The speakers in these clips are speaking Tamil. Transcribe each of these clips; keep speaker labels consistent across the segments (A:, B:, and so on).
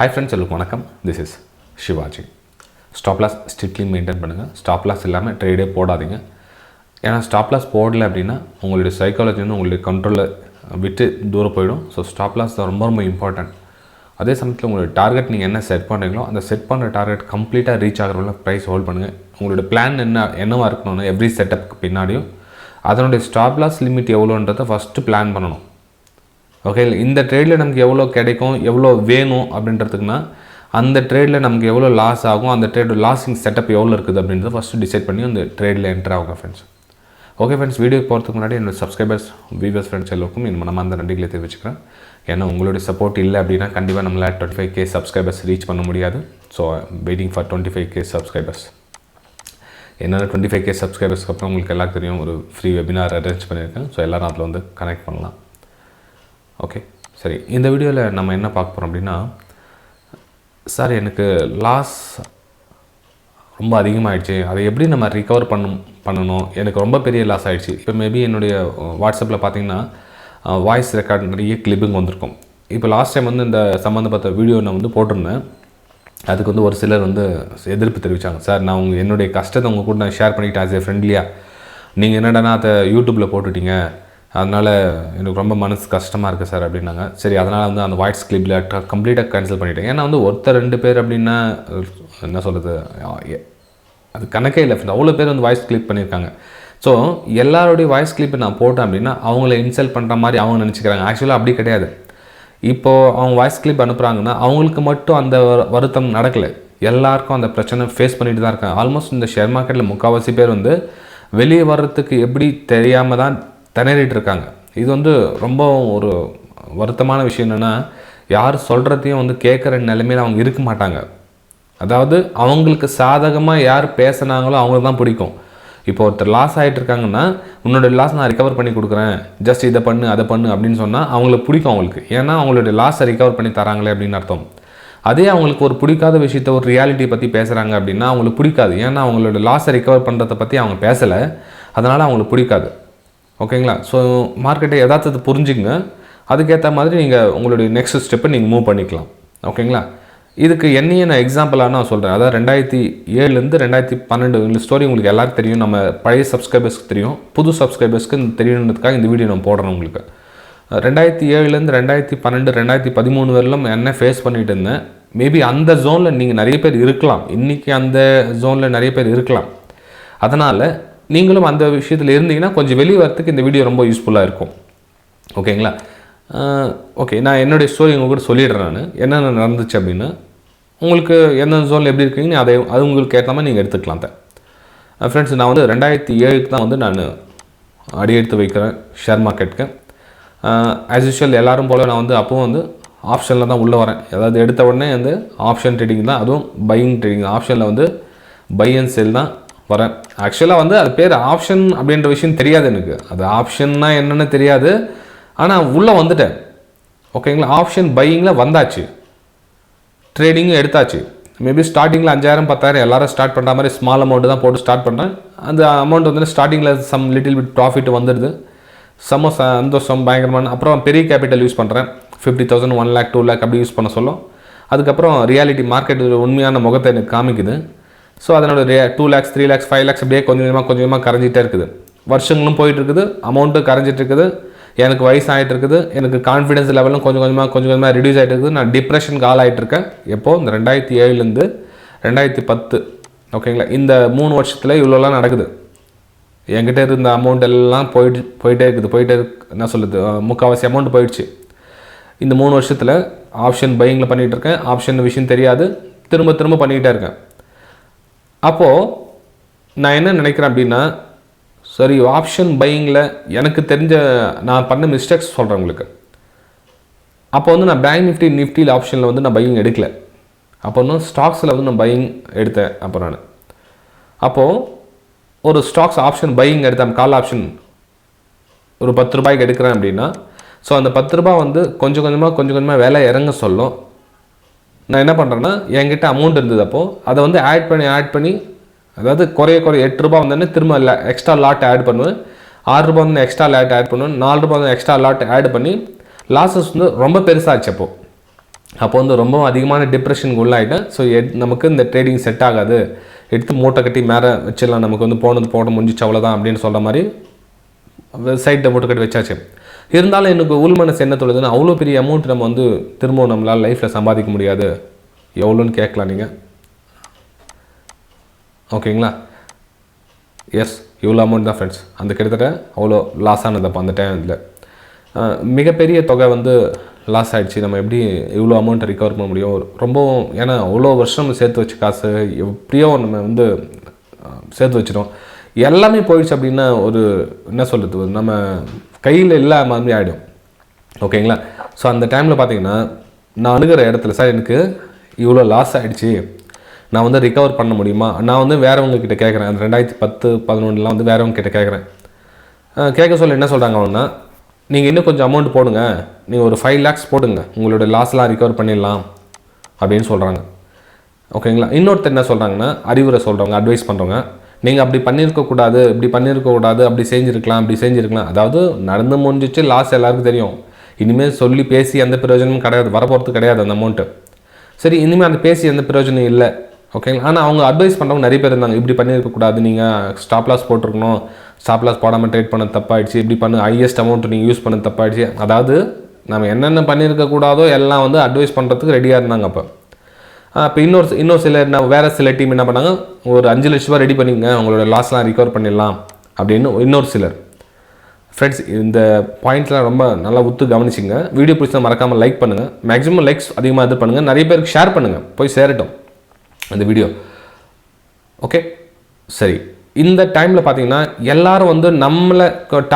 A: Hi friends, welcome. This is Shivaji. Stop loss strictly maintain பண்ணுங்க. Stop loss இல்லாம ட்ரேடே போடாதீங்க. ஏன்னா ஸ்டாப் லாஸ் போடல அப்படின்னா உங்களுடைய சைக்காலஜி வந்து உங்களுடைய கண்ட்ரோலில் விட்டு தூரம் போயிடும். ஸோ ஸ்டாப் லாஸ் தான் ரொம்ப ரொம்ப இம்பார்ட்டன்ட். அதே சமயத்தில் உங்களுடைய டார்கெட் நீங்கள் என்ன செட் பண்ணுறீங்களோ அந்த செட் பண்ணுற டார்கெட் கம்ப்ளீட்டாக ரீச் ஆகிறவங்கள ப்ரைஸ் ஹோல்ட் பண்ணுங்கள். உங்களுடைய பிளான் என்னவாக இருக்கணும்னா எவ்ரி செட்டப்புக்கு பின்னாடியும் அதனுடைய ஸ்டாப் லாஸ் லிமிட் எவ்வளோன்றதை ஃபஸ்ட்டு பிளான் பண்ணணும். ஓகே, இந்த ட்ரேடில் நமக்கு எவ்வளோ கிடைக்கும், எவ்வளோ வேணும் அப்படின்றதுக்குன்னா அந்த ட்ரேடில் நமக்கு எவ்வளோ லாஸ் ஆகும், அந்த ட்ரேட் லாஸிங் செட்டப் எவ்வளோ இருக்குது அப்படின்றத ஃபஸ்ட்டு டிசைட் பண்ணி அந்த ட்ரேடில் என்ட்ரு ஆகுங்க ஃப்ரெண்ட்ஸ். ஓகே ஃப்ரெண்ட்ஸ், வீடியோ போகிறதுக்கு முன்னாடி என்னோட சப்ஸ்கிரைபர்ஸ் வியூவர்ஸ் ஃப்ரெண்ட்ஸ் எல்லோருக்கும் நம்ம அந்த நன்றிகளை தெரிவிச்சுக்கிறேன். ஏன்னா உங்களுடைய சப்போர்ட் இல்லை அப்படின்னா கண்டிப்பாக நம்மளால் 25K சப்ஸ்கிரைபர்ஸ் ரீச் பண்ண முடியாது. So waiting for 25K subscribers. என்னென்ன 25K சப்ஸ்கிரைபர்ஸ்க்கு அப்புறம் உங்களுக்கு எல்லாம் தெரியும், ஒரு ஃப்ரீ வெபினார் அரேஞ்ச் பண்ணியிருக்கேன். ஸோ எல்லோரும் அதில் வந்து கனெக்ட் பண்ணலாம். ஓகே சரி, இந்த வீடியோவில் நம்ம என்ன பார்க்க போகிறோம் அப்படின்னா, சார் எனக்கு லாஸ் ரொம்ப அதிகமாகிடுச்சு, அதை எப்படி நம்ம ரிகவர் பண்ணணும், எனக்கு ரொம்ப பெரிய லாஸ் ஆகிடுச்சு. இப்போ மேபி என்னுடைய வாட்ஸ்அப்பில் பார்த்தீங்கன்னா வாய்ஸ் ரெக்கார்ட் நிறைய கிளிப்பிங் வந்திருக்கும். இப்போ லாஸ்ட் டைம் வந்து இந்த சம்மந்தப்பட்ட வீடியோ நான் வந்து போட்டிருந்தேன். அதுக்கு வந்து ஒரு சிலர் வந்து எதிர்ப்பு தெரிவித்தாங்க. சார் நான் என்னுடைய கஷ்டத்தை உங்கள் கூட நான் ஷேர் பண்ணிக்கிட்டேன் ஆஸ் ஏ ஃப்ரெண்ட்லியாக, நீங்கள் என்னடானா அதை யூடியூப்பில் போட்டுட்டீங்க, அதனால் எனக்கு ரொம்ப மனசு கஷ்டமாக இருக்குது சார் அப்படின்னாங்க. சரி, அதனால் வந்து அந்த வாய்ஸ் கிளிப்பில் கம்ப்ளீட்டாக கேன்சல் பண்ணிவிட்டேன். ஏன்னா வந்து ஒருத்தர் 2 பேர் அப்படின்னா என்ன சொல்கிறது, அது கணக்கே இல்லை. அவ்வளோ பேர் வந்து வாய்ஸ் கிளிப் பண்ணியிருக்காங்க. ஸோ எல்லாருடைய வாய்ஸ் கிளிப்பை நான் போட்டேன் அப்படின்னா அவங்கள இன்சல்ட் பண்ணுற மாதிரி அவங்க நினச்சிக்கிறாங்க. ஆக்சுவலாக அப்படி கிடையாது. இப்போது அவங்க வாய்ஸ் கிளிப் அனுப்புகிறாங்கன்னா அவங்களுக்கு மட்டும் அந்த வருத்தம் நடக்கலை, எல்லாருக்கும் அந்த பிரச்சனை ஃபேஸ் பண்ணிட்டு தான் இருக்காங்க. ஆல்மோஸ்ட் இந்த ஷேர் மார்க்கெட்டில் முக்கால்வாசி பேர் வந்து வெளியே வர்றதுக்கு எப்படி தெரியாமல் தான் திணறிட்டு இருக்காங்க. இது வந்து ரொம்ப ஒரு வருத்தமான விஷயம். என்னென்னா யார் சொல்கிறதையும் வந்து கேட்குற நிலைமையில் அவங்க இருக்க மாட்டாங்க. அதாவது அவங்களுக்கு சாதகமாக யார் பேசுனாங்களோ அவங்களுக்கு தான் பிடிக்கும். இப்போ ஒருத்தர் லாஸ் ஆகிட்டு இருக்காங்கன்னா உன்னோட லாஸ் நான் ரிகவர் பண்ணி கொடுக்குறேன், ஜஸ்ட் இதை பண்ணு அதை பண்ணு அப்படின்னு சொன்னால் அவங்களுக்கு பிடிக்கும் அவங்களுக்கு. ஏன்னா அவங்களுடைய லாஸை ரிகவர் பண்ணி தராங்களே அப்படின்னு அர்த்தம். அதே அவங்களுக்கு ஒரு பிடிக்காத விஷயத்த ஒரு ரியாலிட்டியை பற்றி பேசுகிறாங்க அப்படின்னா அவங்களுக்கு பிடிக்காது. ஏன்னா அவங்களோட லாஸை ரிகவர் பண்ணுறதை பற்றி அவங்க பேசலை, அதனால் அவங்களுக்கு பிடிக்காது. ஓகேங்களா? ஸோ மார்க்கெட்டை யதார்த்தத்தை புரிஞ்சுங்க, அதுக்கேற்ற மாதிரி நீங்கள் உங்களுடைய நெக்ஸ்ட் ஸ்டெப்பை நீங்கள் மூவ் பண்ணிக்கலாம். ஓகேங்களா? இதுக்கு என்னையே நான் எக்ஸாம்பிளாக நான் சொல்கிறேன். அதாவது 2007 2012 இந்த ஸ்டோரி உங்களுக்கு எல்லாருக்கும் தெரியும், நம்ம பழைய சப்ஸ்கிரைபர்ஸ்க்கு தெரியும், புது சப்ஸ்கிரைபர்ஸ்க்கு தெரியணுன்றதுக்காக இந்த வீடியோ நான் போடுறேன் உங்களுக்கு. 2007 2012 2013 வரலும் என்ன ஃபேஸ் பண்ணிட்டு இருந்தேன். மேபி அந்த ஜோனில் நீங்கள் நிறைய பேர் இருக்கலாம், இன்றைக்கி அந்த ஜோனில் நிறைய பேர் இருக்கலாம். அதனால் நீங்களும் அந்த விஷயத்தில் இருந்தீங்கன்னா கொஞ்சம் வெளியே வரத்துக்கு இந்த வீடியோ ரொம்ப யூஸ்ஃபுல்லாக இருக்கும். ஓகேங்களா? ஓகே, நான் என்னுடைய ஸ்டோரி உங்கள் கூட சொல்லிடுறேன். நான் என்னென்ன நடந்துச்சு அப்படின்னு உங்களுக்கு எந்த ஜோனில் எப்படி இருக்கீங்கன்னு அது உங்களுக்கு ஏற்ற மாதிரி நீங்கள் எடுத்துக்கலாம் தான். ஃப்ரெண்ட்ஸ், நான் வந்து 2007 தான் வந்து நான் அடி எடுத்து வைக்கிறேன் ஷேர் மார்க்கெட்டுக்கு. ஆஸ் யூஷுவல் எல்லோரும் போல் நான் வந்து அப்போவும் வந்து ஆப்ஷனில் தான் உள்ளே வரேன். அதாவது எடுத்த உடனே வந்து ஆப்ஷன் ட்ரேடிங் தான், அதுவும் பையிங் ட்ரேடிங். ஆப்ஷனில் வந்து பை அண்ட் செல் தான் வரேன். ஆக்சுவலாக வந்து அது பேர் ஆப்ஷன் அப்படின்ற விஷயம் தெரியாது எனக்கு. அது ஆப்ஷன்னா என்னென்னு தெரியாது, ஆனால் உள்ளே வந்துட்டேன். ஓகேங்களா? ஆப்ஷன் பையிங்கில் வந்தாச்சு, ட்ரேடிங்கும் எடுத்தாச்சு. மேபி ஸ்டார்டிங்கில் 5000 10,000 எல்லோரும் ஸ்டார்ட் பண்ணுற மாதிரி ஸ்மால் அமௌண்ட்டு தான் போட்டு ஸ்டார்ட் பண்ணுறேன். அந்த அமௌண்ட் வந்து ஸ்டார்டிங்கில் சம் லிட்டில் பிட் ப்ராஃபிட் வந்துடுது, சந்தோஷம் பயங்கரமான. அப்புறம் பெரிய கேபிட்டல் யூஸ் பண்ணுறேன், 50,000 1 lakh 2 lakh அப்படி யூஸ் பண்ண சொல்லும். அதுக்கப்புறம் ரியாலிட்டி மார்க்கெட் உண்மையான முகத்தை எனக்கு காமிக்குது. ஸோ அதனோட 2 lakhs 3 lakhs 5 lakhs அப்படியே கொஞ்சம் கொஞ்சமாக கரைஞ்சிட்டே இருக்குது. வருஷங்களும் போயிட்டு இருக்குது, அமௌண்ட்டு கரைஞ்சிட்டு இருக்குது, எனக்கு வயசு ஆகிட்டு இருக்குது, எனக்கு கான்ஃபிடன்ஸ் லெவலும் கொஞ்சம் கொஞ்சமாக ரெடியூஸ் ஆகிட்டு இருக்குது. நான் டிப்ரெஷனுக்கு ஆளாகிட்டு இருக்கேன். எப்போது இந்த 2007 2010. ஓகேங்களா? இந்த 3 வருஷத்தில் இவ்வளோலாம் நடக்குது. என்கிட்ட இருந்த அமௌண்ட் எல்லாம் போயிட்டே இருக்குது. என்ன சொல்லுது, முக்கால்வாசி அமௌண்ட் போயிடுச்சு. இந்த 3 வருஷத்தில் ஆப்ஷன் பையிங்கில் பண்ணிகிட்டு இருக்கேன். ஆப்ஷன் விஷயம் தெரியாது, திரும்ப பண்ணிக்கிட்டே இருக்கேன். அப்போது நான் என்ன நினைக்கிறேன் அப்படின்னா, சரி ஆப்ஷன் பையிங்கில் எனக்கு தெரிஞ்ச நான் பண்ண மிஸ்டேக்ஸ் சொல்கிறேன் உங்களுக்கு. அப்போ வந்து நான் பேங்க் நிஃப்டியில் ஆப்ஷனில் வந்து நான் பையிங் எடுக்கலை. அப்போ வந்து ஸ்டாக்ஸில் வந்து நான் பையிங் எடுத்தேன். அப்போது ஒரு ஸ்டாக்ஸ் ஆப்ஷன் பையிங் எடுத்தேன், கால் ஆப்ஷன் ஒரு 10 ரூபாய்க்கு எடுக்கிறேன் அப்படின்னா, ஸோ அந்த 10 ரூபாய் வந்து கொஞ்சம் கொஞ்சமாக விலை இறங்க சொல்லும். நான் என்ன பண்ணுறேன்னா, என்கிட்ட அமௌண்ட் இருந்தது அப்போது அதை வந்து ஆட் பண்ணி அதாவது குறைய 8 ரூபா வந்தோடனே திரும்ப எக்ஸ்ட்ரா லாட் ஆட் பண்ணுவேன். 6 ரூபா வந்து எக்ஸ்ட்ரா லாட் ஆட் பண்ணுவேன். 4 ரூபா வந்து எக்ஸ்ட்ரா லாட் ஆட் பண்ணி லாஸஸ் வந்து ரொம்ப பெருசாகிடுச்சு. அப்போது அப்போ வந்து ரொம்ப அதிகமான டிப்ரெஷனுக்கு உள்ளாயிட்டேன். ஸோ நமக்கு இந்த ட்ரேடிங் செட் ஆகாது, எடுத்து மூட்டை கட்டி மேலே வச்சிடலாம், நமக்கு வந்து போட முடிஞ்சிச்சு அவ்வளோதான் அப்படின்னு சொல்கிற மாதிரி சைட்டை மூட்டை கட்டி வச்சாச்சு. இருந்தாலும் எனக்கு உள்மனசு என்ன சொல்லுதுன்னா, அவ்வளோ பெரிய அமௌண்ட் நம்ம வந்து திரும்பவும் நம்மளால் லைஃப்பில் சம்பாதிக்க முடியாது. எவ்வளோன்னு கேட்கலாம் நீங்கள், ஓகேங்களா? எஸ், இவ்வளோ அமௌண்ட் தான் ஃப்ரெண்ட்ஸ். அந்த கிட்டத்தட்ட அவ்வளோ லாஸ் ஆனதப்போ அந்த டைமில் மிகப்பெரிய தொகை வந்து லாஸ் ஆகிடுச்சு. நம்ம எப்படி இவ்வளோ அமௌண்ட்டை ரிகவர் பண்ண முடியும்? ரொம்பவும், ஏன்னா அவ்வளோ வருஷம் சேர்த்து வச்ச காசு எப்படியோ நம்ம வந்து சேர்த்து வச்சிட்டோம், எல்லாமே போயிடுச்சு அப்படின்னா ஒரு என்ன சொல்கிறது, நம்ம கையில் இல்லாத மாதிரி ஆகிடும், ஓகேங்களா? ஸோ அந்த டைமில் பார்த்தீங்கன்னா நான் அணுகிற இடத்துல, சார் எனக்கு இவ்வளோ லாஸ் ஆகிடுச்சு, நான் வந்து ரிகவர் பண்ண முடியுமா? நான் வந்து வேறவங்கக்கிட்ட கேட்குறேன். அந்த 2010-11 வந்து வேறவங்கக்கிட்ட கேட்குறேன். கேட்க சொல்ல என்ன சொல்கிறாங்க அவங்கன்னா, நீங்கள் இன்னும் கொஞ்சம் அமௌண்ட் போடுங்க, நீங்கள் ஒரு 5 lakhs போடுங்க, உங்களோட லாஸ்லாம் ரிகவர் பண்ணிடலாம் அப்படின்னு சொல்கிறாங்க, ஓகேங்களா? இன்னொருத்தர் என்ன சொல்கிறாங்கன்னா, அறிவுரை சொல்கிறவங்க, அட்வைஸ் பண்ணுறவங்க, நீங்கள் அப்படி பண்ணியிருக்கக்கூடாது, இப்படி பண்ணியிருக்கக்கூடாது, அப்படி செஞ்சுருக்கலாம். அதாவது நடந்து முடிஞ்சிச்சு, லாஸ் எல்லாருக்கும் தெரியும், இனிமேல் சொல்லி பேசி எந்த பிரயோஜனமும் கிடையாது, வரப்போகிறது கிடையாது அந்த அமௌண்ட்டு. சரி, இனிமேல் அந்த பேசி எந்த பிரயோஜனம் இல்லை, ஓகேங்களா? ஆனால் அவங்க அட்வைஸ் பண்ணுறவங்க நிறைய பேர் இருந்தாங்க. இப்படி பண்ணியிருக்கக்கூடாது, நீங்கள் ஸ்டாப் லாஸ் போட்டிருக்கணும், ஸ்டாப் லாஸ் போடாமல் ட்ரேட் பண்ண தப்பாயிடுச்சு, இப்படி பண்ண ஹையஸ்ட் அமௌண்ட் நீங்கள் யூஸ் பண்ண தப்பாயிடுச்சு. அதாவது நம்ம என்னென்ன பண்ணியிருக்கக்கூடாதோ எல்லாம் வந்து அட்வைஸ் பண்ணுறதுக்கு ரெடியாக இருந்தாங்க. இப்போ இன்னொரு சிலர், வேறு சில டீம் என்ன பண்ணாங்க, ஒரு 5 லட்ச ரூபா ரெடி பண்ணிங்க, உங்களோட லாஸ்லாம் ரிகவர் பண்ணிடலாம் அப்படின்னு இன்னொரு சிலர். ஃப்ரெண்ட்ஸ், இந்த பாயிண்ட்லாம் ரொம்ப நல்லா உத்து கவனிச்சிங்க. வீடியோ பிடிச்சா மறக்காமல் லைக் பண்ணுங்கள், மேக்ஸிமம் லைக்ஸ் அதிகமாக இது பண்ணுங்கள், நிறைய பேருக்கு ஷேர் பண்ணுங்கள், போய் சேரட்டும் அந்த வீடியோ, ஓகே? சரி, இந்த டைமில் பார்த்தீங்கன்னா எல்லாரும் வந்து நம்மளை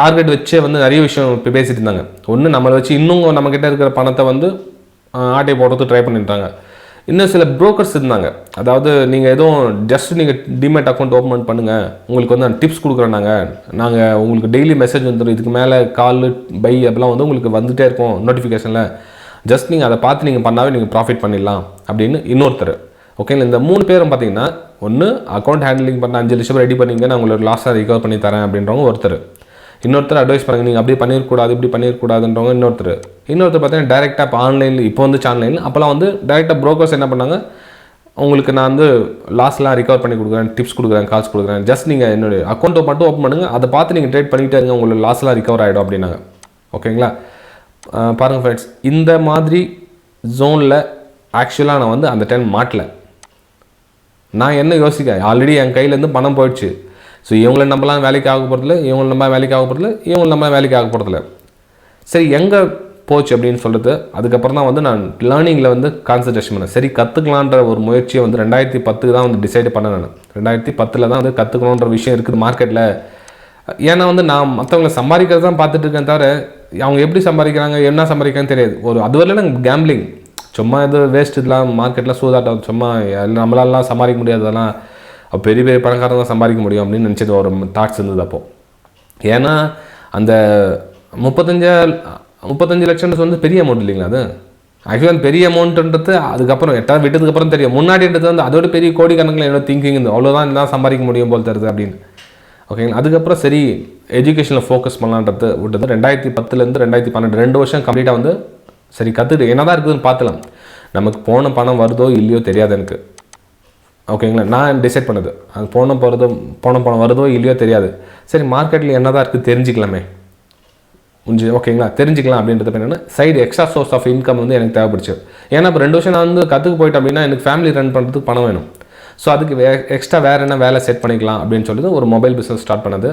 A: டார்கெட் வச்சே வந்து நிறைய விஷயம் இப்போ பேசிட்டு இருந்தாங்க. ஒன்று, நம்மளை வச்சு இன்னும் நம்மக்கிட்ட இருக்கிற பணத்தை வந்து ஆட்டை போடுறதுக்கு ட்ரை பண்ணிட்டாங்க. இன்னும் சில புரோக்கர்ஸ் இருந்தாங்க. அதாவது நீங்கள் எதுவும் ஜஸ்ட் நீங்கள் டிமேட் அக்கௌண்ட் ஓப்பன் பண்ணுங்கள், உங்களுக்கு வந்து டிப்ஸ் கொடுக்குறோம், நாங்கள் உங்களுக்கு டெய்லி மெசேஜ் வந்துடும், இதுக்கு மேலே கால் பை அப்படிலாம் வந்து உங்களுக்கு வந்துகிட்டே இருக்கும் நோட்டிஃபிகேஷனில், ஜஸ்ட் நீங்கள் அதை பார்த்து நீங்கள் பண்ணாவே நீங்கள் ப்ராஃபிட் பண்ணிடலாம் அப்படின்னு இன்னொருத்தர், ஓகேங்களா? இந்த 3 பேரும் பார்த்தீங்கன்னா, ஒன்று அக்கௌண்ட் ஹேண்ட்லிங் பண்ண 5 லட்சம் ரெடி பண்ணிங்க, நான் உங்களுக்கு லாஸாக ரிகவர் பண்ணி தரேன் அப்படின்றவங்க ஒருத்தர். இன்னொருத்தர் அட்வைஸ் பண்ணுங்க, நீங்கள் அப்படி பண்ணிடக்கூடாது, இப்படி பண்ணிடக்கூடாதுன்றவங்க இன்னொருத்தர். பார்த்தீங்கன்னா டேரெக்டாக இப்போ ஆன்லைனில், இப்போ வந்து ஆன்லைனில், அப்போலாம் வந்து டேரெக்டாக ப்ரோக்கர்ஸ் என்ன பண்ணாங்க, உங்களுக்கு நான் வந்து லாஸ்லாம் ரிகவர் பண்ணி கொடுக்குறேன், டிப்ஸ் கொடுக்குறேன், கால்ஸ் கொடுக்குறேன், ஜஸ்ட் நீங்கள் என்னுடைய அக்கௌண்ட்டை மட்டும் ஓப்பன் பண்ணுங்கள், அதை பார்த்து நீங்கள் ட்ரேட் பண்ணிகிட்டே இருங்க, உங்களுக்கு லாஸ்லாம் ரிகவர் ஆகிடும் அப்படின்னாங்க, ஓகேங்களா? பாருங்கள் ஃப்ரெண்ட்ஸ், இந்த மாதிரி ஜோனில் ஆக்சுவலாக நான் வந்து அந்த டைம் மாட்டலை. நான் என்ன யோசிக்க, ஆல்ரெடி என் கையிலேருந்து பணம் போயிடுச்சு. ஸோ இவங்களை நம்பலாம் வேலைக்கு ஆக போகிறதில்ல, இவங்களை நம்ம வேலைக்கு ஆக போகிறதில்ல, இவங்களை நம்ம வேலைக்கு ஆக போகிறதில்ல. சரி, எங்கே போச்சு அப்படின்னு சொல்லிட்டு அதுக்கப்புறம் தான் வந்து நான் லேர்னிங்கில் வந்து கான்சன்ட்ரேஷன் பண்ணேன். சரி, கற்றுக்கலான்ற ஒரு முயற்சியை வந்து 2010 தான் வந்து டிசைட் பண்ணேன். நான் 2010 தான் வந்து கற்றுக்கணுன்ற விஷயம் இருக்குது மார்க்கெட்டில். ஏன்னா வந்து நான் மற்றவங்களை சம்பாதிக்கிறது தான் பார்த்துட்டு இருக்கேன் தவிர, அவங்க எப்படி சம்பாதிக்கிறாங்க, என்ன சம்பாதிக்கிறாங்கன்னு தெரியாது. ஒரு அதுவரையில எனக்கு கேம்பிளிங், சும்மா இது வேஸ்ட், இதெல்லாம் மார்க்கெட்டில் சூதாட்டம், சும்மா நம்மளாலாம் சம்பாதிக்க முடியாது, அதெல்லாம் பெரிய பெரிய பணக்காரங்க தான் சம்பாதிக்க முடியும் அப்படின்னு நினச்சது ஒரு தாட்ஸ் இருந்தது அப்போது. ஏன்னா அந்த 35 லட்சம் வந்து பெரிய அமௌண்ட் இல்லைங்களா? அது ஆக்சுவலாக அந்த பெரிய அமௌண்ட்டுன்றது அதுக்கப்புறம் 8வது விட்டதுக்கப்புறம் தெரியும். முன்னாடின்றது வந்து அதோட பெரிய கோடிக்கணக்கில் என்னோட திங்கிங் இருந்து அவ்வளோதான் எல்லாம் சம்பாதிக்க முடியும் போல் தருது அப்படின்னு, ஓகேங்களா? அதுக்கப்புறம் சரி, எஜுகேஷனில் ஃபோக்கஸ் பண்ணலான்றது விட்டது. 2010 2012 2 வருஷம் கம்ப்ளீட்டாக வந்து சரி கற்றுட்டு என்ன தான் இருக்குதுன்னு பார்த்துலாம். நமக்கு போன பணம் வருதோ இல்லையோ தெரியாது எனக்கு, ஓகேங்களா? நான் டிசைட் பண்ணது, அது போன பணம் வருதோ இல்லையோ தெரியாது. சரி, மார்க்கெட்டில் என்ன தான் இருக்குது தெரிஞ்சிக்கலாமே, ஓகேங்களா? தெரிஞ்சிக்கலாம் அப்படின்றது என்னென்னா side extra source of income வந்து எனக்கு தேவைப்படுச்சு. ஏன்னா இப்போ 2 வருஷம் நான் வந்து கற்றுக்கு போயிட்டேன் அப்படின்னா எனக்கு ஃபேமிலி ரன் பண்ணுறதுக்கு பணம் வேணும். ஸோ அதுக்கு எக்ஸ்ட்ரா வேறு என்ன வேலை செட் பண்ணிக்கலாம் அப்படின்னு சொல்லிட்டு ஒரு மொபைல் பிஸ்னஸ் ஸ்டார்ட் பண்ணது.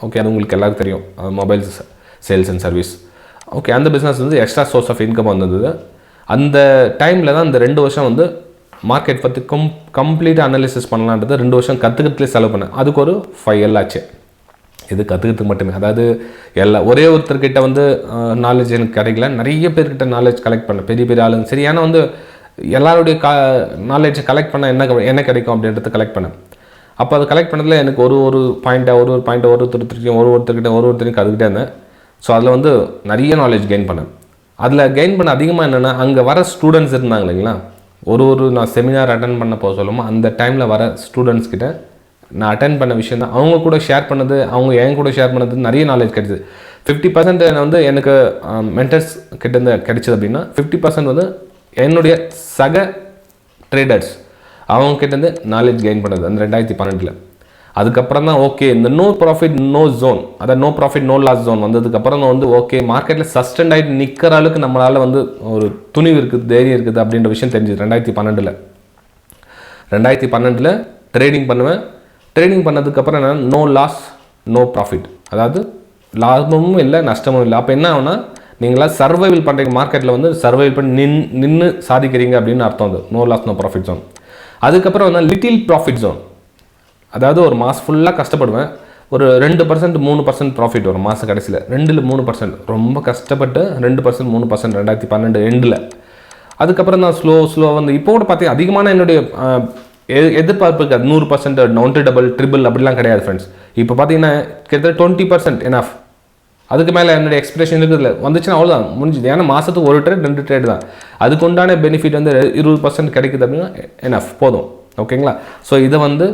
A: ஓகே, அது உங்களுக்கு எல்லாருக்கும் தெரியும், mobile sales and service. Okay, அந்த பிஸ்னஸ் வந்து எக்ஸ்ட்ரா சோர்ஸ் ஆஃப் இன்கம் வந்தது. அந்த டைமில் தான் இந்த 2 வருஷம் வந்து மார்க்கெட் பற்றி கம்ப்ளீட்டாக அனாலிசிஸ் பண்ணலான்றது 2 வருஷம் கற்றுக்கிறதுலேயே செலவு பண்ணேன். அதுக்கு ஒரு 5 years ஆச்சு. இது கற்றுக்கிறதுக்கு மட்டுமே. அதாவது ஒரே ஒருத்தர்கிட்ட வந்து நாலேஜ் எனக்கு கிடைக்கல, நிறைய பேர்கிட்ட நாலேஜ் கலெக்ட் பண்ணேன், பெரிய பெரிய ஆளுங்க. சரி, ஏன்னா வந்து எல்லாருடைய நாலேஜை கலெக்ட் பண்ண என்ன கிடைக்கும் அப்படின்றத கலெக்ட் பண்ணேன். அப்போ அதை கலெக்ட் பண்ணதில் எனக்கு ஒரு பாயிண்ட்டை ஒருத்தர்கிட்டையும் கற்றுக்கிட்டே இருந்தேன். ஸோ அதில் வந்து நிறைய நாலேஜ் கெயின் பண்ணேன். அதில் கெயின் பண்ண அதிகமாக என்னென்னா, அங்கே வர ஸ்டூடெண்ட்ஸ் இருந்தாங்க இல்லைங்களா, நான் செமினார் அட்டன் பண்ண போக சொல்லுமோ அந்த டைமில் வர ஸ்டூடெண்ட்ஸ் கிட்ட நான் அட்டன் பண்ண விஷயம் தான் அவங்க கூட ஷேர் பண்ணது, அவங்க என் கூட ஷேர் பண்ணது நிறைய நாலேஜ் கிடைச்சிது. 50% வந்து எனக்கு மென்டர்ஸ் கிட்டேருந்து கிடைச்சது அப்படின்னா 50% வந்து என்னுடைய சக ட்ரேடர்ஸ் அவங்ககிட்டேருந்து நாலேஜ் கெயின் பண்ணது அந்த 2012. அதுக்கப்புறம் தான் ஓகே இந்த நோ ப்ராஃபிட் நோ ஜோன், அதாவது no profit no loss zone வந்ததுக்கப்புறம் தான் வந்து ஓகே மார்க்கெட்டில் சஸ்டெண்ட் ஆகிட்டு நிற்கிற அளவுக்கு நம்மளால் வந்து ஒரு துணிவு இருக்குது, தைரியம் இருக்குது அப்படின்ற விஷயம் தெரிஞ்சுது 2012. 2012 ட்ரேடிங் பண்ணுவேன். ட்ரேடிங் பண்ணதுக்கப்புறம் என்ன, நோ லாஸ் நோ ப்ராஃபிட், அதாவது லாபமும் இல்லை நஷ்டமும் இல்லை. அப்போ என்ன ஆகுனா நீங்களாம் சர்வைவல் பண்ணுறீங்க, மார்க்கெட்டில் வந்து சர்வைவல் பண்ணி நின்று சாதிக்கிறீங்க அப்படின்னு அர்த்தம். அது no loss no profit zone. அதுக்கப்புறம் வந்து லிட்டில் ப்ராஃபிட் ஜோன், அதாவது ஒரு மாதம் ஃபுல்லாக கஷ்டப்படுவேன், ஒரு 2% 3% ப்ராஃபிட் வரும் மாதம் கடைசியில். 2-3% ரொம்ப கஷ்டப்பட்டு 2% 3% 2012 எண்டில். அதுக்கப்புறம் தான் ஸ்லோ வந்து இப்போ கூட பார்த்தீங்கன்னா அதிகமான என்னுடைய எதிர்பார்ப்பு இருக்காது. 100% 90 டபுள் ட்ரிபிள் அப்படிலாம் கிடையாது ஃப்ரெண்ட்ஸ். இப்போ பார்த்தீங்கன்னா கிட்டத்தட்ட 20% எனாஃப். அதுக்கு மேலே என்னுடைய எக்ஸ்பிரேஷன் இருக்குதுல வந்துச்சுன்னா அவ்வளோதான் முடிஞ்சுது. ஏன்னா மாதத்துக்கு ஒரு ட்ரேட் 2 ட்ரேட் தான். அதுக்கு உண்டான பெனிஃபிட் வந்து 20% கிடைக்குது அப்படின்னா எனாஃப் போதும். ஓகேங்களா? ஸோ இதை வந்து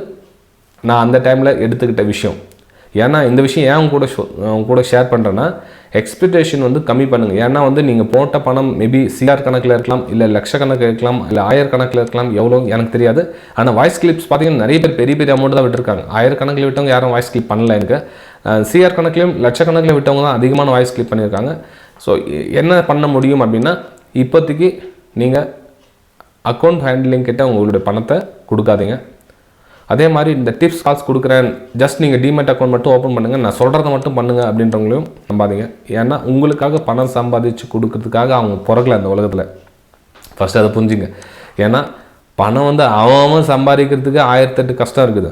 A: நான் அந்த டைமில் எடுத்துக்கிட்ட விஷயம். ஏன்னா இந்த விஷயம் ஏன் அவங்க கூட ஷேர் பண்ணுறேன்னா, எக்ஸ்பெக்டேஷன் வந்து கம்மி பண்ணுங்கள். ஏன்னா வந்து நீங்கள் போட்ட பணம் மேபி சிஆர் கணக்கில் இருக்கலாம், இல்லை லட்சக்கணக்கில் இருக்கலாம், இல்லை 1000 கணக்கில் இருக்கலாம், எவ்வளோ எனக்கு தெரியாது. ஆனால் வாய்ஸ் கிளிப்ஸ் பார்த்தீங்கன்னா நிறைய பேர் பெரிய பெரிய அமௌண்ட் தான் விட்டுருக்காங்க. 1000 கணக்கில் விட்டவங்க யாரும் வாய்ஸ் கிளிப் பண்ணல. எனக்கு சிஆர் கணக்கிலையும் லட்சக்கணக்கில் விட்டவங்க தான் அதிகமான வாய்ஸ் கிளிப் பண்ணியிருக்காங்க. ஸோ என்ன பண்ண முடியும் அப்படின்னா, இப்போதைக்கு நீங்கள் அக்கௌண்ட் ஹேண்ட்லிங் கிட்ட உங்களுடைய பணத்தை கொடுக்காதீங்க. அதே மாதிரி இந்த டிப்ஸ் கால்ஸ் கொடுக்குறேன், ஜஸ்ட் நீங்கள் டிமெட் அக்கௌண்ட் மட்டும் ஓப்பன் பண்ணுங்கள், நான் சொல்கிறத மட்டும் பண்ணுங்கள் அப்படின்றவங்களையும் நம்பாதீங்க. ஏன்னா உங்களுக்காக பணம் சம்பாதிச்சு கொடுக்கறதுக்காக அவங்க பிறக்கல அந்த உலகத்தில். ஃபஸ்ட்டு அதை புரிஞ்சுங்க. ஏன்னா பணம் வந்து அவன் சம்பாதிக்கிறதுக்கு 1008 கஷ்டம் இருக்குது.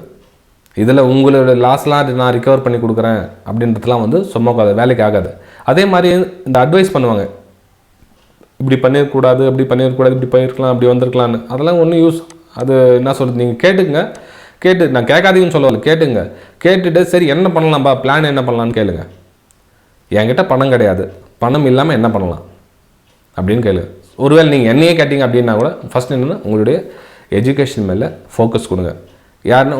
A: இதில் உங்களோட லாஸ்லாம் நான் ரிகவர் பண்ணி கொடுக்குறேன் அப்படின்றதுலாம் வந்து சும்மா வேலைக்கு ஆகாது. அதே மாதிரி இந்த அட்வைஸ் பண்ணுவாங்க, இப்படி பண்ணிடக்கூடாது, அப்படி பண்ணிடக்கூடாது, இப்படி பண்ணியிருக்கலாம், அப்படி வந்திருக்கலான்னு. அதெல்லாம் ஒன்றும் யூஸ், அது என்ன சொல்கிறது, நீங்கள் கேட்டுங்க. நான் கேட்காதீங்கன்னு சொல்லலை, கேட்டுங்க. கேட்டுட்டு சரி என்ன பண்ணலாம்ப்பா, பிளான் என்ன பண்ணலான்னு கேளுங்க. என்கிட்ட பணம் கிடையாது, பணம் இல்லாமல் என்ன பண்ணலாம் அப்படின்னு கேளுங்க. ஒருவேளை நீங்கள் என்னையே கேட்டீங்க அப்படின்னா கூட ஃபஸ்ட் என்னென்னா உங்களுடைய எஜுகேஷன் மேலே ஃபோக்கஸ் கொடுங்க. யாருன்னா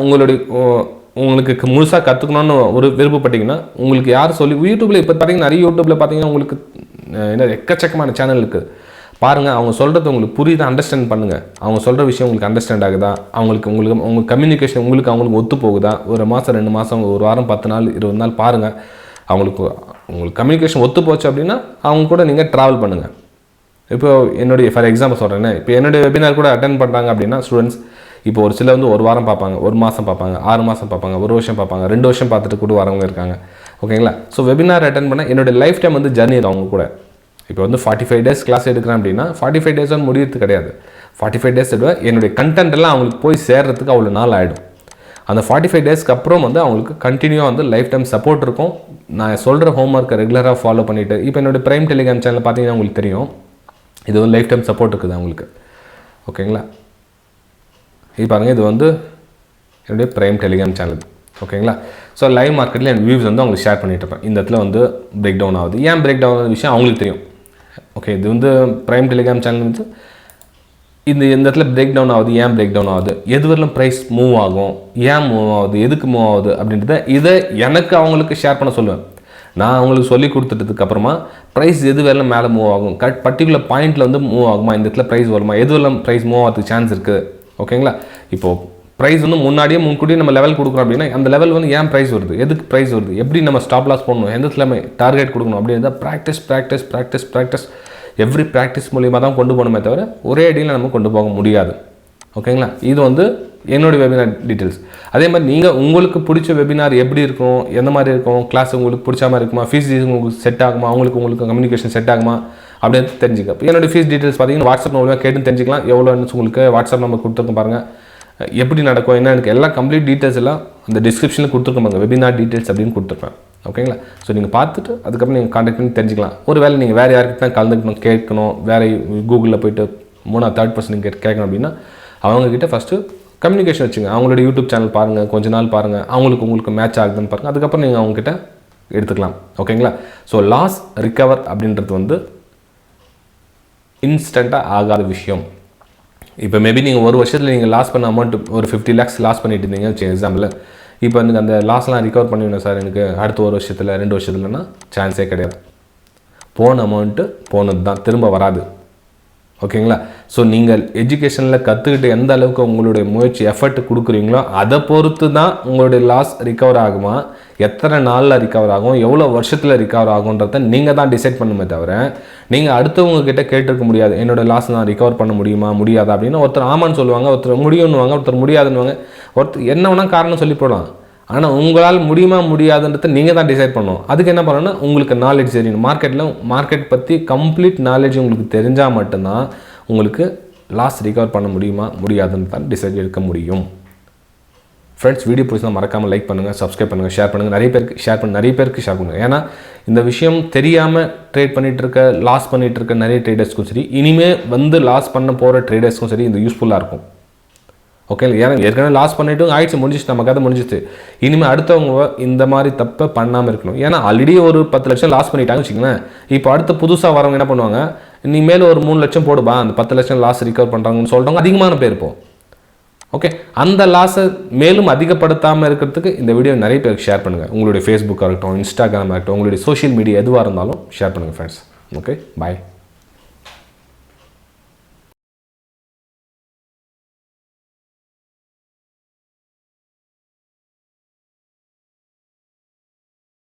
A: உங்களுக்கு முழுசாக கற்றுக்கணுன்னு ஒரு விருப்பப்பட்டீங்கன்னா உங்களுக்கு யார் சொல்லி யூடியூப்பில் இப்போ பார்த்தீங்கன்னா நிறைய யூடியூப்பில் பார்த்தீங்கன்னா உங்களுக்கு என்ன எக்கச்சக்கமான சேனல் இருக்குது. பாருங்கள், அவங்க சொல்கிறது உங்களுக்கு புரியுதா, அண்டர்ஸ்டாண்ட் பண்ணுங்கள். அவங்க சொல்கிற விஷயம் உங்களுக்கு அண்டர்ஸ்டாண்ட் ஆகுதா, உங்களுக்கு கம்யூனிகேஷன் அவங்களுக்கு ஒத்து போகுதா. ஒரு மாதம் 2 மாதம், ஒரு வாரம் 10 நாள் 20 நாள் பாருங்கள். உங்களுக்கு கம்யூனிகேஷன் ஒத்து போச்சு அப்படின்னா அவங்க கூட நீங்கள் ட்ராவல் பண்ணுங்கள். இப்போ என்னுடைய ஃபார் எக்ஸாம்பிள் சொல்கிறேன்னே, இப்போ என்னுடைய வெபினார் கூட அட்டென்ட் பண்ணுறாங்க அப்படின்னா ஸ்டூடெண்ட்ஸ் இப்போ ஒரு சில வந்து 1 வாரம் பார்ப்பாங்க, 1 மாதம் பார்ப்பாங்க, 6 மாதம் பார்ப்பாங்க, 1 வருஷம் பார்ப்பாங்க, 2 வருஷம் பார்த்துட்டு கூட வரவங்க இருக்காங்க. ஓகேங்களா? ஸோ வெபினார் அட்டென்ட் பண்ண என்னுடைய லைஃப் டைம் வந்து ஜர்னி அவங்க கூட. இப்போ வந்து 45 டேஸ் கிளாஸ் எடுக்கிறேன் அப்படின்னா 45 டேஸ் வந்து முடியறது கிடையாது. 45 டேஸ் எடுவேன். என்னுடைய கண்டென்ட் எல்லாம் அவங்களுக்கு போய் சேர்றதுக்கு அவ்வளோ நாள் ஆகிடும். அந்த 45 டேஸ்க்கு அப்புறம் வந்து அவங்களுக்கு கண்டினியூவாக வந்து லைஃப் டைம் சப்போர்ட் இருக்கும். நான் சொல்கிற ஹோம்ஒர்க்கை ரெகுலராக ஃபாலோ பண்ணிவிட்டு, இப்போ என்னுடைய பிரைம் டெலிகிராம் சேனல் பார்த்தீங்கன்னா உங்களுக்கு தெரியும், இது வந்து லைஃப் டைம் சப்போர்ட் இருக்குது அவங்களுக்கு. ஓகேங்களா? இது பாருங்கள், இது வந்து என்னுடைய பிரைம் டெலிகிராம் சேனல். ஓகேங்களா? ஸோ லைவ் மார்க்கெட்டில் என் வியூஸ் வந்து அவங்களுக்கு ஷேர் பண்ணிட்டு இருப்பேன். இந்த இடத்துல வந்து பிரேக் டவுன் ஆகுது. ஏன் பிரேக் டவுன் ஆகுது விஷயம் அவங்களுக்கு தெரியும். ஓகே, இது வந்து பிரைம் டெலிகிராம் சேனல் வந்து இந்த இடத்துல பிரேக் டவுன் ஆகுது. ஏன் பிரேக் டவுன் ஆகுது, எது வரலும் ப்ரைஸ் மூவ் ஆகும், ஏன் மூவ் ஆகுது, எதுக்கு மூவ் ஆகுது அப்படின்றத இதை எனக்கு அவங்களுக்கு ஷேர் பண்ண சொல்லுவேன். நான் அவங்களுக்கு சொல்லி கொடுத்துட்டதுக்கப்புறமா ப்ரைஸ் எது வரலும் மேலே மூவ் ஆகும், பர்டிகுலர் பாயிண்டில் வந்து மூவ் ஆகுமா, இந்த இடத்துல ப்ரைஸ் வருமா, எது வரலும் ப்ரைஸ் மூவ் ஆகிறதுக்கு சான்ஸ் இருக்குது. ஓகேங்களா? இப்போது ப்ரைஸ் வந்து முன்னாடியே நம்ம லெவல் கொடுக்குறோம் அப்படின்னா அந்த லெவல் வந்து ஏன் ப்ரைஸ் வருது, எதுக்கு ப்ரைஸ் வருது, எப்படி நம்ம ஸ்டாப் லாஸ் பண்ணணும், எந்த இடத்துல டார்கெட் கொடுக்கணும் அப்படின்றத ப்ராக்டிஸ் எவ்ரி ப்ராக்டிஸ் மூலியமாக தான் கொண்டு போகணுமே தவிர ஒரே அடியில் நம்ம கொண்டு போக முடியாது. ஓகேங்களா? இது வந்து என்னுடைய வெபினார் டீட்டெயில்ஸ். அதே மாதிரி நீங்கள் உங்களுக்கு பிடிச்ச வெபினார் எப்படி இருக்கும், எந்த மாதிரி இருக்கும், கிளாஸ் உங்களுக்கு பிடிச்ச மாதிரி இருக்குமா, ஃபீஸ் உங்களுக்கு செட் ஆகுமா, உங்களுக்கு கம்யூனிகேஷன் செட் ஆகுமா அப்படின்னு தெரிஞ்சுக்க. என்னோடய ஃபீஸ் டீட்டெயில்ஸ் பார்த்தீங்கன்னா வாட்ஸ்அப் மூலமாக கேட்டு தெரிஞ்சுக்கலாம். எவ்வளோ உங்களுக்கு வாட்ஸ்அப் நம்பர் கொடுத்துருக்கோம் பாருங்கள், எப்படி நடக்கும் என்ன எனக்கு எல்லாம் கம்ப்ளீட் டீட்டெயில்ஸ் எல்லாம் அந்த டிஸ்கிரிப்ஷனில் கொடுத்துருக்கோம் பாருங்கள், வெபினார் டீட்டெயில்ஸ் அப்படின்னு கொடுத்துருப்பேன். ஓகேங்களா? ஸோ நீங்கள் பார்த்துட்டு அதுக்கப்புறம் நீங்கள் கான்டாக்ட் பண்ணி தெரிஞ்சுக்கலாம். ஒரு வேளை நீங்கள் வேறு யாருக்கு தான் கலந்துக்கணும் கேட்கணும், வேறு கூகுளில் போய்ட்டு 3rd person கேட்கணும் அப்படின்னா அவங்கக்கிட்ட ஃபஸ்ட்டு கம்யூனிகேஷன் வச்சுங்க. அவங்களோட யூடியூப் சேனல் பாருங்கள், கொஞ்ச நாள் பாருங்கள், உங்களுக்கு மேட்ச் ஆகுதுன்னு பாருங்கள். அதுக்கப்புறம் நீங்கள் அவங்கக்கிட்ட எடுத்துக்கலாம். ஓகேங்களா? ஸோ லாஸ் ரிகவர் அப்படின்றது வந்து இன்ஸ்டண்ட்டாக ஆகாத விஷயம். இப்போ மேபி நீங்கள் ஒரு வருஷத்தில் நீங்கள் லாஸ் பண்ண அமௌண்ட் ஒரு 50 lakhs லாஸ் பண்ணிட்டு இருந்தீங்க எக்ஸாம்பிள். இப்போ எனக்கு அந்த லாஸ்லாம் ரிகவர் பண்ணிவிடணும் சார் எனக்கு அடுத்த 1 வருஷத்தில் 2 வருஷத்துலன்னா சான்ஸே கிடையாது. போன அமௌண்ட்டு போனது தான், திரும்ப வராது. ஓகேங்களா? ஸோ நீங்கள் எஜுகேஷனில் கற்றுக்கிட்டு எந்த அளவுக்கு உங்களுடைய முயற்சி எஃபர்ட் கொடுக்குறீங்களோ அதை பொறுத்து தான் உங்களுடைய லாஸ் ரிகவர் ஆகுமா, எத்தனை நாளில் ரிகவர் ஆகும், எவ்வளோ வருஷத்தில் ரிகவர் ஆகுன்றத நீங்கள் தான் டிசைட் பண்ணுமே தவிர நீங்கள் அடுத்தவங்க கிட்ட கேட்டிருக்க முடியாது. என்னோடய லாஸ் நான் ரிகவர் பண்ண முடியுமா முடியாதா அப்படின்னு. ஒருத்தர் ஆமான்னு சொல்லுவாங்க, ஒருத்தர் முடியும்னுவாங்க, ஒருத்தர் முடியாதுன்னுவாங்க, ஒருத்தர் என்ன வேணால் காரணம் சொல்லி போடலாம். ஆனால் உங்களால் முடியுமா முடியாதுன்றதை நீங்கள் தான் டிசைட் பண்ணணும். அதுக்கு என்ன பண்ணணும்னா உங்களுக்கு நாலேஜ் தெரியணும். மார்க்கெட் பற்றி கம்ப்ளீட் நாலேஜ் உங்களுக்கு தெரிஞ்சால் மட்டும்தான் உங்களுக்கு லாஸ் ரிகவர் பண்ண முடியுமா முடியாதுன்னு தான் டிசைட் எடுக்க முடியும். ஃப்ரெண்ட்ஸ், வீடியோ பிடிச்சா மறக்காமல் லைக் பண்ணுங்கள், சப்ஸ்கிரைப் பண்ணுங்கள், ஷேர் பண்ணுங்கள். நிறைய பேருக்கு ஷேர் பண்ணுங்கள். ஏன்னா இந்த விஷயம் தெரியாமல் ட்ரேட் பண்ணிகிட்டு இருக்க, லாஸ் பண்ணிகிட்டு இருக்க நிறைய ட்ரேடர்ஸ்க்கும் சரி, இனிமேல் லாஸ் பண்ண போகிற ட்ரேடர்ஸ்க்கும் சரி இந்த யூஸ்ஃபுல்லாக இருக்கும். ஓகே, ஏன்னா ஏற்கனவே லாஸ் பண்ணிவிட்டு ஆயிடுச்சு, முடிஞ்சிச்சு, நம்ம கதை முடிஞ்சிச்சு. இனிமேல் அடுத்தவங்க இந்த மாதிரி தப்பை பண்ணாமல் இருக்கணும். ஏன்னா ஆல்ரெடி ஒரு 10 லட்சம் லாஸ் பண்ணிட்டாங்க வச்சுக்கோங்களேன். இப்போ அடுத்த புதுசாக வரவங்க என்ன பண்ணுவாங்க, இனிமேல் ஒரு 3 லட்சம் போடுபா, அந்த 10 லட்சம் லாஸ் ரிகவர் பண்ணுறாங்கன்னு சொல்கிறவங்க அதிகமான பேர் இருப்போம். ஓகே, அந்த லாஸை மேலும் அதிகப்படுத்தாமல் இருக்கிறதுக்கு இந்த வீடியோ நிறைய பேருக்கு ஷேர் பண்ணுங்கள். உங்களுடைய ஃபேஸ்புக்காக இருக்கட்டும், இன்ஸ்டாகிராமாக இருக்கட்டும், உங்களுடைய சோஷியல் மீடியா எதுவாக இருந்தாலும் ஷேர் பண்ணுங்கள் ஃப்ரெண்ட்ஸ். ஓகே, பாய்.